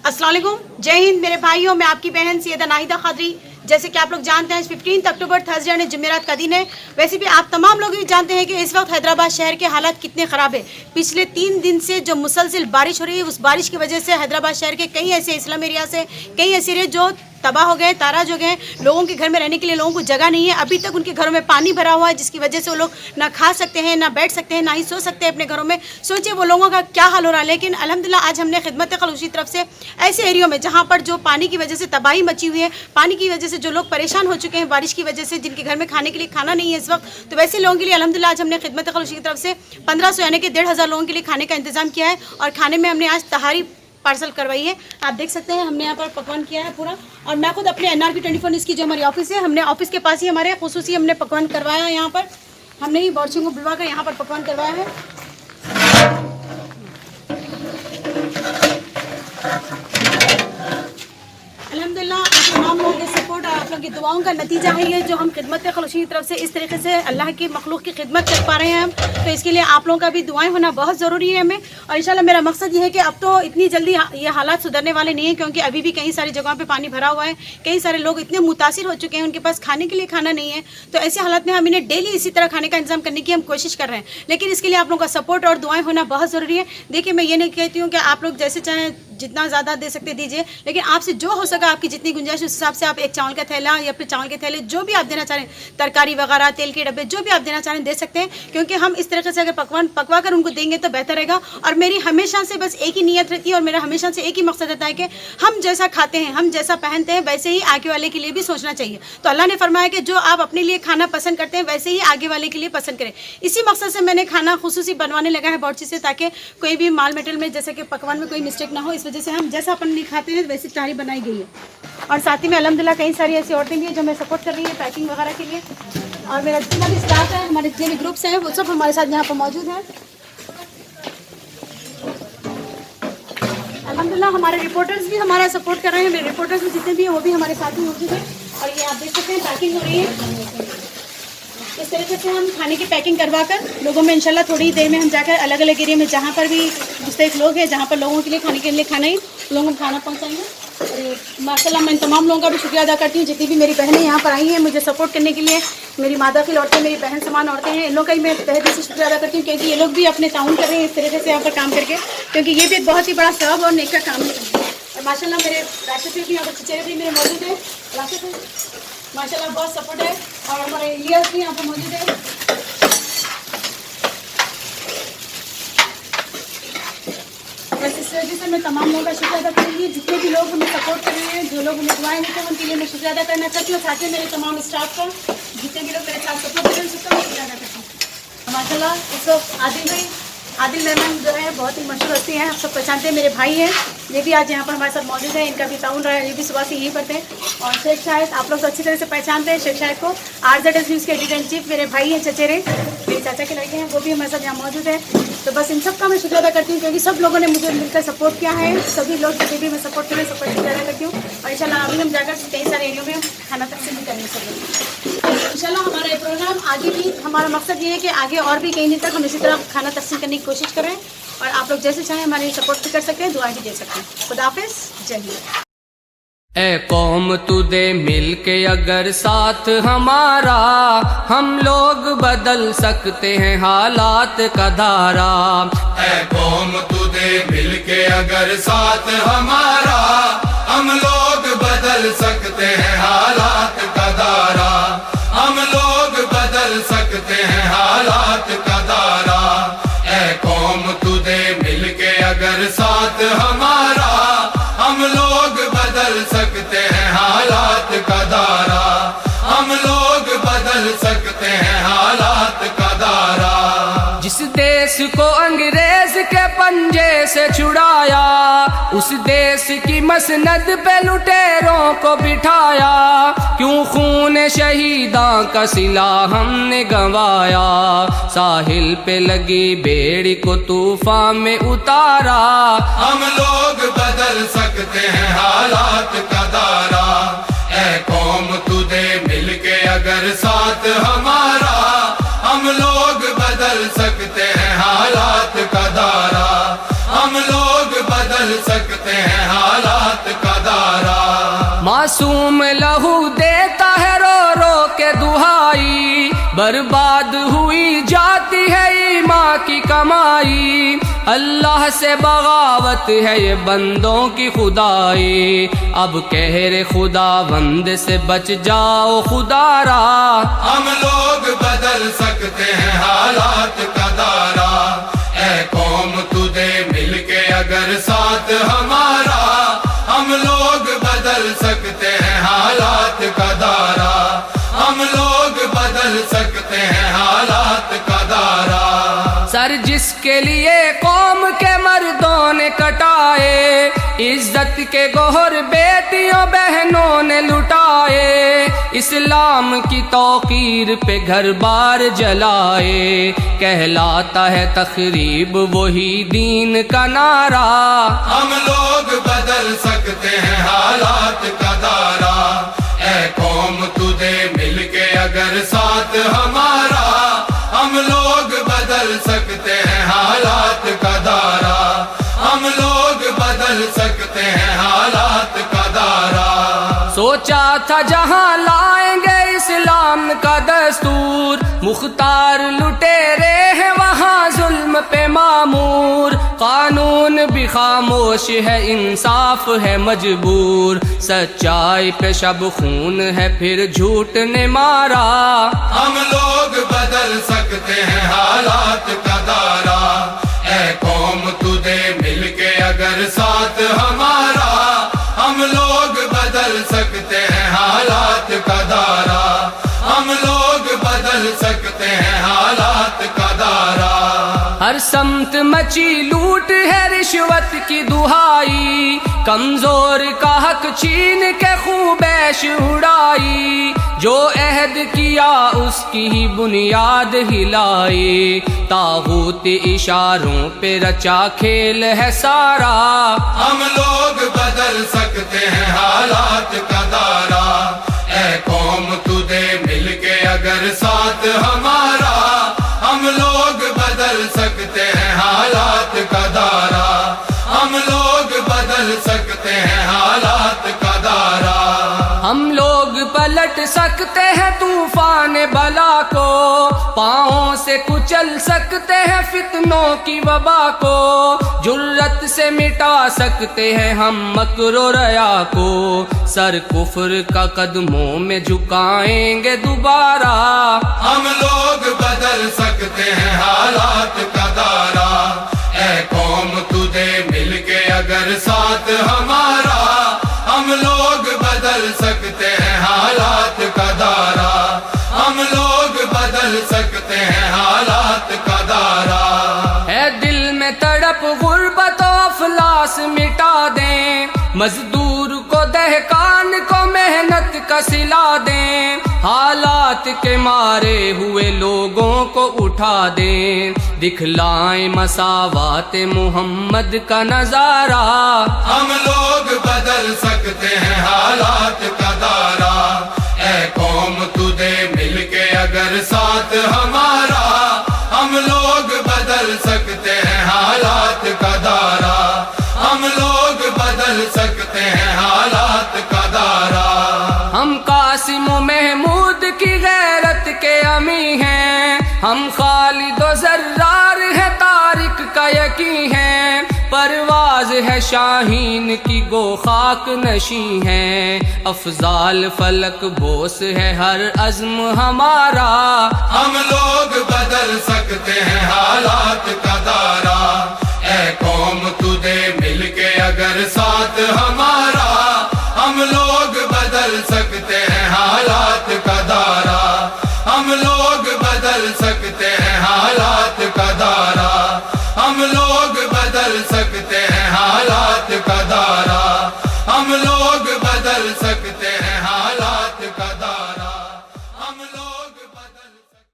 अस्सलाम वालेकुम, जय हिंद मेरे भाइयों। मैं आपकी बहन सैयदा नाहिदा खादरी। जैसे कि आप लोग जानते हैं 15 अक्टूबर थर्सडे यानी जुमेरात का दिन है। वैसे भी आप तमाम लोग भी जानते हैं कि इस वक्त हैदराबाद शहर के हालात कितने ख़राब है। पिछले 3 दिन से जो मुसलसल बारिश हो रही है, उस बारिश की वजह से हैदराबाद शहर के कई ऐसे इस्लाम एरिया से कई ऐसे एरिया जो तबाह हो गए, ताराज हो गए। लोगों के घर में रहने के लिए लोगों को जगह नहीं है। अभी तक उनके घरों में पानी भरा हुआ है, जिसकी वजह से वो लोग ना खा सकते हैं, ना बैठ सकते हैं, ना ही सो सकते हैं अपने घरों में। सोचिए वो लोगों का क्या हाल हो रहा है। लेकिन अल्हम्दुलिल्लाह आज हमने खिदमत खलूसी तरफ से ऐसे एरियो में जहाँ पर जो पानी की वजह से तबाही मची हुई है, पानी की वजह से जो लोग परेशान हो चुके हैं बारिश की वजह से, जिनके घर में खाने के लिए खाना नहीं है इस वक्त, तो वैसे लोगों के लिए अल्हम्दुलिल्लाह आज हमने खिदमत खलूसी की तरफ से 1500 यानी कि 1500 लोगों के लिए खाने का इंतजाम किया है। और खाने में हमने आज तहारी पार्सल करवाई है। आप देख सकते हैं हमने यहाँ पर पकवान किया है पूरा। और मैं खुद अपने NRP 24 न्यूज़ की जो हमारी ऑफिस है, हमने ऑफिस के पास ही हमारे खुसूसी हमने पकवान करवाया है। यहाँ पर हमने ही बॉर्चिंग को बुलवा कर यहाँ पर पकवान करवाया है। अल्हम्दुलिल्लाह तमाम लोगों के सपोर्ट और आप लोगों की दुआओं का नतीजा है ये, जो हम खिदमत खलूसी की तरफ से इस तरीके से अल्लाह की मखलूक की खिदमत कर पा रहे हैं हम। तो इसके लिए आप लोगों का भी दुआएं होना बहुत ज़रूरी है हमें। और इंशाल्लाह मेरा मकसद ये है कि अब तो इतनी जल्दी ये हालात सुधरने वाले नहीं हैं, क्योंकि अभी भी कई सारी जगहों पे पानी भरा हुआ है। कई सारे लोग इतने मुतासिर हो चुके हैं, उनके पास खाने के लिए खाना नहीं है। तो ऐसे हालात में हम इन्हें डेली इसी तरह खाने का इंतजाम करने की हम कोशिश कर रहे हैं। लेकिन इसके लिए आप लोगों का सपोर्ट और दुआएं होना बहुत ज़रूरी है। देखिए मैं ये नहीं कहती हूँ कि आप लोग जैसे चाहें जितना ज़्यादा दे सकते दीजिए, लेकिन आपसे जो हो सका, आपकी जितनी गुंजाइश उस हिसाब से आप एक चावल का थैला या फिर चावल के थैले जो भी आप देना चाहें, तरकारी वगैरह, तेल के डब्बे जो भी आप देना चाहें दे सकते हैं। क्योंकि हम इस तरीके से अगर पकवान पकवा कर उनको देंगे तो बेहतर रहेगा। और मेरी हमेशा से बस एक ही नीयत रहती है और मेरा हमेशा से एक ही मकसद रहता है कि हम जैसा खाते हैं, हम जैसा पहनते हैं, वैसे ही आगे वाले के लिए भी सोचना चाहिए। तो अल्लाह ने फरमाया कि जो आप अपने लिए खाना पसंद करते हैं वैसे ही आगे वाले के लिए पसंद करें। इसी मकसद से मैंने खाना खुसूसी बनवाने लगा है बॉर्ची से, ताकि कोई भी माल मटेरियल में जैसे कि पकवान में कोई मिस्टेक ना हो। इस वजह से हम जैसा अपन नहीं खाते हैं वैसी तहारी बनाई गई है। और साथ ही में अल्हम्दुलिल्लाह कई सारी ऐसी औरतें भी हैं जो हमें सपोर्ट कर रही है पैकिंग वगैरह के लिए। और मेरा जितना भी स्टाफ है, हमारे जितने भी ग्रुप्स हैं, वो सब हमारे साथ यहाँ पर मौजूद हैं। अल्हम्दुलिल्लाह हमारे रिपोर्टर्स भी हमारा सपोर्ट कर रहे हैं। मेरे रिपोर्टर्स भी जितने भी हैं वो भी हमारे साथ ही मौजूद हैं। और ये आप देख सकते हैं पैकिंग हो रही है। इस तरीके से हम खाने की पैकिंग करवा कर लोगों में इंशाल्लाह थोड़ी देर में हम जाकर अलग अलग एरिया में जहाँ पर भी मुस्तैक लोग हैं, जहाँ पर लोगों के लिए खाने के लिए खाना ही लोगों को खाना पहुँचाएंगे। और माशाल्लाह मैं तमाम लोगों का भी शुक्रिया अदा करती हूँ, जितनी भी मेरी बहनें यहाँ पर आई हैं मुझे सपोर्ट करने के लिए। मेरी मादाखिल औरतें, मेरी बहन समान औरतें हैं, इन लोगों का ही मैं तहे दिल से शुक्रिया अदा करती हूँ, क्योंकि ये लोग भी अपने ताउन कर रहे हैं इस तरीके से यहाँ पर काम करके, क्योंकि ये भी एक बहुत ही बड़ा सवाब और नेक का काम है। और माशाल्लाह मेरे राशिद भी यहाँ पर चचेरे भी मेरे मौजूद हैं। राशिद माशाल्लाह बहुत सपोर्ट है। और हमारे इलियास भी यहाँ पर मौजूद है। बस इस वजह से मैं तमाम लोगों का शुक्रिया अदा करूँगी, जितने भी लोग उन्हें सपोर्ट कर रहे हैं, जो लोग उन्हें दुआएं देते हैं, उनके लिए मैं शुक्रिया अदा करना चाहती हूँ। साथ ही मेरे तमाम स्टाफ का, जितने भी लोग मेरे साथ सपोर्ट कर रहे हैं, सबका मैं शुक्रिया अदा करती हूँ। माशाल्लाह इस वक्त आदिल मेहमान जो है बहुत ही मशहूर हस्ती हैं, आप सब पहचानते हैं, मेरे भाई हैं। ये भी आज यहाँ पर हमारे साथ मौजूद है। इनका भी ताउन रहा है, ये भी सुबह से यहीं पढ़ते हैं। और शेख शाहिद आप लोग तो अच्छी तरह से पहचानते हैं शेख शाहिद को। RZS न्यूज़ के एडिटर इन चीफ मेरे भाई हैं चचेरे, मेरे चाचा के लड़के हैं, वो भी हमारे साथ यहाँ मौजूद है। तो बस इन सब का मैं शुक्रिया अदा करती हूँ, क्योंकि सब लोगों ने मुझे मिलकर सपोर्ट किया है। सभी लोग जितने भी मैं सपोर्ट कर रहे हैं सबका शुक्रिया अदा करती हूँ। और इंशाल्लाह अभी हम जाकर कई सारे एरियो में हम खाना तकसीम भी करने सकते। इंशाल्लाह हमारा ये प्रोग्राम आगे भी, हमारा मकसद ये है कि आगे और भी कई दिन तक हम इसी तरह खाना तकसीम करने की कोशिश करें। और आप लोग जैसे चाहें हमारे सपोर्ट भी कर सकते हैं, दुआ भी दे सकते हैं। खुदा हाफिज़, जय हिंद। ए कौम तू दे मिल के अगर साथ हमारा, हम लोग बदल सकते हैं हालात का धारा। ए कौम तू दे मिल के अगर साथ हमारा, हम लोग बदल सकते हैं हालात का धारा। हम लोग बदल सकते हैं हालात का धारा। ए कौम तू दे मिल के अगर साथ हमारा, हम लोग बदल सकते हैं हालात का धारा। हम लोग बदल सकते हैं हालात का धारा। जिस देश को अंग्रेज के पंजे से छुड़ाया, उस देश की मसनद पे लुटेरों को बिठाया। क्यों खून शहीदां का सिला हमने गंवाया, साहिल पे लगी बेड़ी को तूफान में उतारा। हम लोग बदल सकते हैं हालात का धारा। ए कौम तू दे मिल के अगर साथ हमारा, हम लोग बदल सकते हैं हालात का धारा। हम लोग बदल सकते हैं मासूम लहू देता है रो रो के दुहाई, बर्बाद हुई जाती है ईमान की कमाई। अल्लाह से बगावत है ये बंदों की खुदाई, अब कह रे खुदावंद से बच जाओ खुदारा। हम लोग बदल सकते हैं हालात का दारा, ऐ कौम तू दे मिलके अगर साथ हमारा, हम लोग बदल सकते हैं हालात का दारा, हम लोग बदल सकते हैं हालात का दारा। सर जिसके लिए कौम के मर्दों ने कटाए, इज्जत के गोहर बेटियों बहनों ने लुटाए, इस्लाम की तौकीर पे घर बार जलाए, कहलाता है तखरीब वही दीन का नारा। हम लोग बदल सकते हैं हालात का दारा, ऐ कौम तू दे मिलके अगर साथ हमारा, हम लोग बदल सकते हैं हालात का दारा, हम लोग बदल सकते हैं हालात का दारा। सोचा था जहां लाएंगे इस्लाम का दस्तूर, मुख्तार लुटेरे हैं वहां जुल्म पे मामूर, कानून भी खामोश है इंसाफ है मजबूर, सच्चाई पे शब खून है फिर झूठ ने मारा। हम लोग बदल सकते हैं हालात का दारा, ऐ कौम तू दे मिलके अगर साथ हमारा, हम लोग बदल सकते हैं हालात का दारा, हम लोग बदल सकते हैं हालात का दारा। हर समत मची लूट है रिश्वत की दुहाई, कमजोर का हक छीन के खूबैश उड़ाई, जो अहद किया उसकी ही बुनियाद हिलाई, तागूत इशारों पे रचा खेल है सारा। हम लोग बदल सकते हैं हालात का दारा, ऐ कौम तू दे मिलके अगर साथ हमारा, हम लोग बदल सकते हैं हालात का दारा, हम लोग बदल सकते हैं हालात का दारा। हम लोग पलट सकते हैं तूफान बला को, पाँवों से कुचल सकते हैं फितनों की वबा को, जुर्रत से मिटा सकते हैं हम मकरो रया को, सर कुफ्र का कदमों में झुकाएंगे दोबारा। हम लोग बदल सकते हैं हालात का दारा, ऐ कौम तू दे मिलके अगर साथ हमारा, हम लोग बदल सकते हैं हालात का दारा, हम लोग बदल सकते हैं हालात का दारा। है दिल में तड़प गुर्बत और अफलास मिटा दें, मजदूर को दहकान को मेहनत का सिला दें, हालात के मारे हुए लोगों को उठा दें, दिखलाएं मसावात मोहम्मद का नजारा। हम लोग बदल सकते हैं हालात का दारा, ऐ कौम तू दे मिलके अगर साथ हमारा, हम लोग बदल सकते हैं हालात का दारा, हम लोग बदल सकते हैं हालात का दारा। हम कासिम महमूद की गैरत के अमी हैं, हम खालिद और जर्रार है तारिक का यकीन है, परवाज है शाहीन की गो खाक नशी है, अफजाल फलक बोस है हर अज़्म हमारा। हम लोग बदल सकते हैं हालात का दारा, ऐ कौम तू दे मिलके अगर साथ हमारा, हम लोग बदल सकते